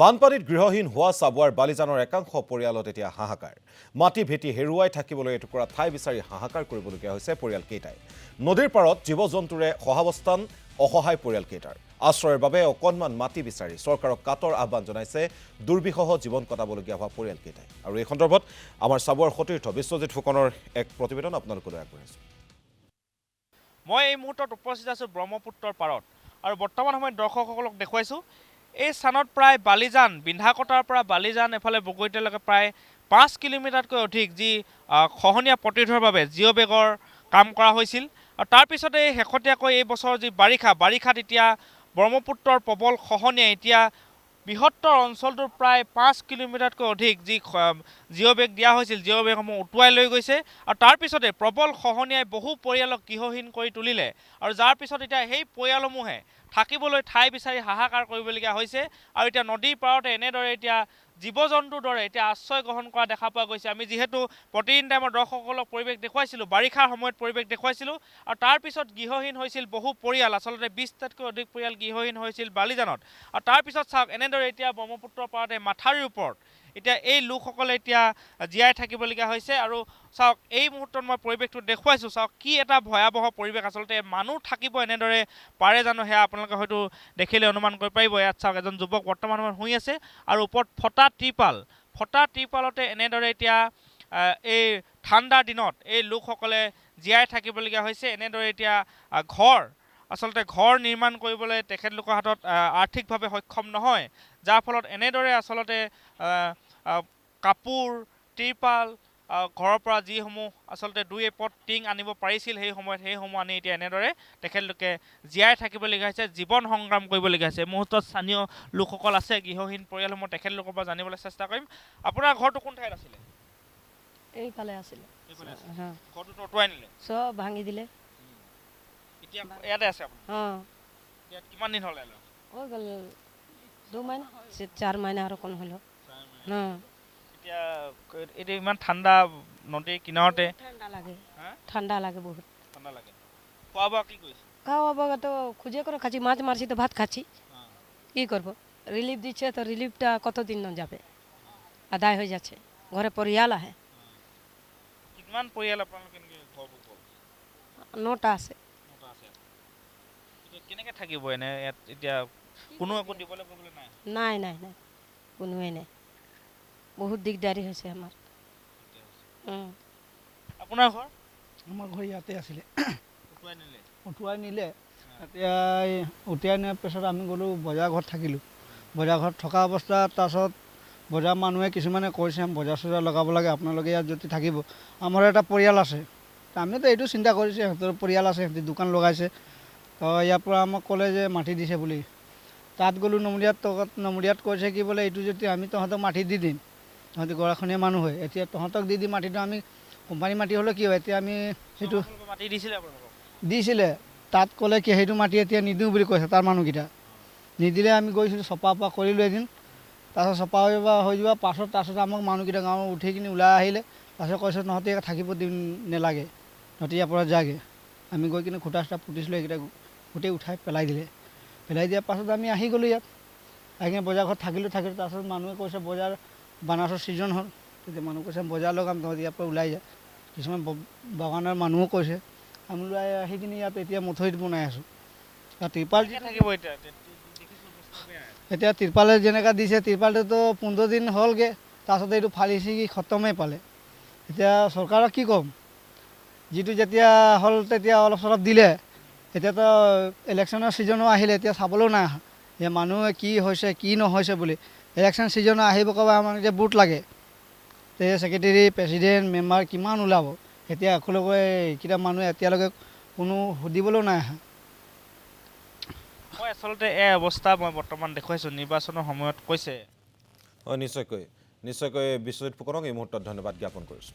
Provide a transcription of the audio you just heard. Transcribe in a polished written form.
বানপানীত গৃহহীন হোৱা চাবুৱাৰ বালিজানৰ একাংশ পৰিয়ালত এতিয়া হাহাকাৰ মাটি ভেটি হেৰুৱাই থাকিবলৈ এটুকুৰা ঠাই বিচাৰি হাহাকাৰ কৰিবলগীয়া হৈছে পৰিয়ালকেইটাই নদীৰ পাৰত জীৱ-জন্তুৰে সহাৱস্থান অসহায় পৰিয়ালকেইটাৰ আশ্ৰয়ৰ বাবে অকণমান মাটি বিচাৰি চৰকাৰক কাটৰ আহ্বান জনাইছে দুৰ্বিষহ জীৱন কটাবলগীয়া হোৱা পৰিয়ালকেইটাই আৰু এই সন্দৰ্ভত আমাৰ চাবুৱাৰ সতীৰ্থ বিশ্বজিৎ ফুকনৰ এক প্ৰতিবেদন আপোনালোকলৈ আগবঢ়াইছো। মই এই মুহূৰ্তত উপস্থিত আছো ব্ৰহ্মপুত্ৰৰ পাৰত আৰু বৰ্তমান সময়ত দৰ্শকসকলক দেখুৱাইছো এই স্থানত প্ৰায় বালিজান বিন্ধাকটাৰ পৰা বালিজান এফালে বগৈতেলৈকে প্ৰায় 5 কিলোমিটাৰতকৈ অধিক যি খহনীয়া প্ৰতিৰোধৰ বাবে জিঅ' বেগৰ কাম কৰা হৈছিল আৰু তাৰ পিছতে শেহতীয়াকৈ এই বছৰ যি বাৰিষাত এতিয়া ব্ৰহ্মপুত্ৰৰ প্ৰবল খহনীয়া এতিয়া বৃহত্তৰ অঞ্চলটোৰ প্ৰায় 5 কিলোমিটাৰতকৈ অধিক যি জিঅ' বেগ দিয়া হৈছিল জিঅ' বেগসমূহ উটুৱাই লৈ গৈছে আৰু তাৰ পিছতে প্ৰবল খহনীয়াই বহু পৰিয়ালক গৃহহীন কৰি তুলিলে আৰু যাৰ পিছত এতিয়া সেই পৰিয়ালসমূহে থাকিবলৈ ঠাই বিচাৰি হাহাকাৰ কৰিবলগীয়া হৈছে আৰু এতিয়া নদীৰ পাৰতে এনেদৰে এতিয়া জীৱ-জন্তুৰ দৰে এতিয়া আশ্ৰয় গ্ৰহণ কৰা দেখা পোৱা গৈছে। আমি যিহেতু প্ৰতিদিন টাইমৰ দৰ্শকসকলক পৰিৱেশ দেখুৱাইছিলোঁ বাৰিষাৰ সময়ত পৰিৱেশ দেখুৱাইছিলোঁ আৰু তাৰ পিছত গৃহহীন হৈছিল বহু পৰিয়াল আচলতে 20টাতকৈ অধিক পৰিয়াল গৃহহীন হৈছিল বালিজানত আৰু তাৰ পিছত চাওক এনেদৰে এতিয়া ব্ৰহ্মপুত্ৰৰ পাৰতে মাথাউৰিৰ ওপৰত এতিয়া এই লোকসকলে এতিয়া জীয়াই থাকিবলগীয়া হৈছে আৰু চাওক এই মুহূৰ্তত মই পৰিৱেশটো দেখুৱাইছোঁ চাওক কি এটা ভয়াৱহ পৰিৱেশ আচলতে মানুহ থাকিব এনেদৰে পাৰে জানো সেয়া আপোনালোকে হয়তো দেখিলে অনুমান কৰিব পাৰিব। ইয়াত চাওক এজন যুৱক বৰ্তমান সময়ত শুই আছে আৰু ওপৰত ফটা ত্ৰিপালতে এনেদৰে এতিয়া এই ঠাণ্ডাৰ দিনত এই লোকসকলে জীয়াই থাকিবলগীয়া হৈছে। এনেদৰে এতিয়া আচলতে ঘৰ নিৰ্মাণ কৰিবলৈ তেখেতলোকৰ হাতত আৰ্থিকভাৱে সক্ষম নহয় যাৰ ফলত এনেদৰে আচলতে কাপোৰ ত্ৰিপাল ঘৰৰ পৰা যিসমূহ আচলতে 2 এপদ টিং আনিব পাৰিছিল সেইসমূহ আনি এতিয়া এনেদৰে তেখেতলোকে জীয়াই থাকিবলগীয়া হৈছে জীৱন সংগ্ৰাম কৰিবলগীয়া হৈছে। মুহূৰ্তত স্থানীয় লোকসকল আছে গৃহহীন পৰিয়ালসমূহ তেখেতলোকৰ পৰা জানিবলৈ চেষ্টা কৰিম। আপোনাৰ ঘৰটো কোন ঠাইত আছিলে? এইফালে আছিলে ঘৰটো উটুৱাই নিলে সব ভাঙি দিলে এতিয়া ইয়াতে আছে আপুনি? ইয়াত কিমান দিন হ'ল ইয়ালৈ? হৈ গ'ল 2 মাইনা 4 মাইনা আৰু কোন হলো এতিয়া এইটো ইমান ঠাণ্ডা নদীৰ কিনাৰতে ঠাণ্ডা লাগে বহুত ঠাণ্ডা লাগে। খোৱা বোৱা কি কৰিছে? খাওয়া বাবা তো খুঁজে করে খাচ্ছি মাছ মারছি তো ভাত খাচ্ছি কি করবো রিলিফ দিচ্ছে তো রিলিফটা কতদিন না যাবে আদায় হয়ে যাচ্ছে ঘরে পরিয়াল আহে কিমান পৰিয়াল আপোনালোকে নটা আছে কেনেকৈ থাকিব এনে ইয়াত এতিয়া কোনো একো দিবলৈ কৰিবলৈ নাই? নাই নাই নাই কোনোৱে নাই বহুত দিগদাৰি হৈছে আমাৰ। আপোনাৰ ঘৰ? আমাৰ ঘৰ ইয়াতে আছিলে উটুৱাই নিলে এতিয়া উটিয়াই নিয়াৰ পিছত আমি গ'লোঁ বজাৰ ঘৰত থাকিলোঁ। বজাৰ ঘৰত থকা অৱস্থাত তাৰপিছত বজাৰ মানুহে কিছুমানে কৈছে বজাৰ চজাৰ লগাব লাগে আপোনালোকে ইয়াত যদি থাকিব আমাৰ এটা পৰিয়াল আছে আমিতো এইটো চিন্তা কৰিছোঁ সিহঁতৰ পৰিয়াল আছে সিহঁতি দোকান লগাইছে তো ইয়াৰ পৰা আমাক ক'লে যে মাটি দিছে বুলি তাত গ'লোঁ নমৰীয়াত কৈছে কি বোলে এইটো যদি আমি তহঁতক মাটি দি দিম তহঁতি গৰাখনীয়া মানুহ হয় এতিয়া তহঁতক দি মাটিটো আমি কোম্পানী মাটি হ'লে কি হয় এতিয়া আমি সেইটো মাটি দিছিলে আপোনালোকক? দিছিলে তাত ক'লে কি সেইটো মাটি এতিয়া নিদিওঁ বুলি কৈছে তাৰ মানুহকেইটা নিদিলে আমি গৈছিলোঁ চপা কৰিলোঁ এদিন তাৰপিছত চপা হৈ যোৱা তাৰপিছত আমাক মানুহকেইটা গাঁৱৰ উঠি কিনি ওলাই আহিলে তাৰপিছত কৈছে তহঁতি থাকিব দিম নেলাগে তহঁতি ইয়াৰ পৰা যাগে আমি গৈ কিনে খুটা চুটা পুতিছিলোঁ সেইকেইটা গোটেই উঠাই পেলাই দিয়াৰ পাছত আমি আহি গ'লোঁ ইয়াত আহি কিনে বজাৰ ঘৰত থাকিলোঁ তাৰপিছত মানুহে কৈছে বজাৰ বানাৰসৰ ছিজন হ'ল তেতিয়া মানুহ কৈছে বজাৰ লগাম তহঁতি ইয়াৰ পৰা ওলাই যা কিছুমান বাগানৰ মানুহো কৈছে আমি ওলাই আহি কিনে ইয়াত এতিয়া মথৰিত বনাই আছোঁ ত্ৰিপাল থাকিব এতিয়া ত্ৰিপালে যেনেকৈ দিছে ত্ৰিপালটোতো 15 দিন হ'লগৈ তাৰপিছতে এইটো ফালি ছিগি খতমেই পালে। এতিয়া চৰকাৰক কি ক'ম যিটো যেতিয়া হ'ল তেতিয়া অলপ চলপ দিলে এতিয়াতো ইলেকশ্যনৰ ছিজনো আহিলে এতিয়া চাবলৈও নাই অহা যে মানুহে কি হৈছে কি নহৈছে বুলি ইলেকশ্যন ছিজনো আহিব ক'বা আমাক যে ভোট লাগে তে ছেক্ৰেটেৰী প্ৰেছিডেণ্ট মেম্বাৰ কিমান ওলাব এতিয়া একেলগে এইকেইটা মানুহে এতিয়ালৈকে কোনো সুধিবলৈও নাই অহা। মই আচলতে এই অৱস্থা মই বৰ্তমান দেখুৱাইছোঁ নিৰ্বাচনৰ সময়ত কৈছে নিশ্চয়কৈ বিশ্বজিৎ ফুকনক এই মুহূৰ্তত ধন্যবাদ জ্ঞাপন কৰিছোঁ।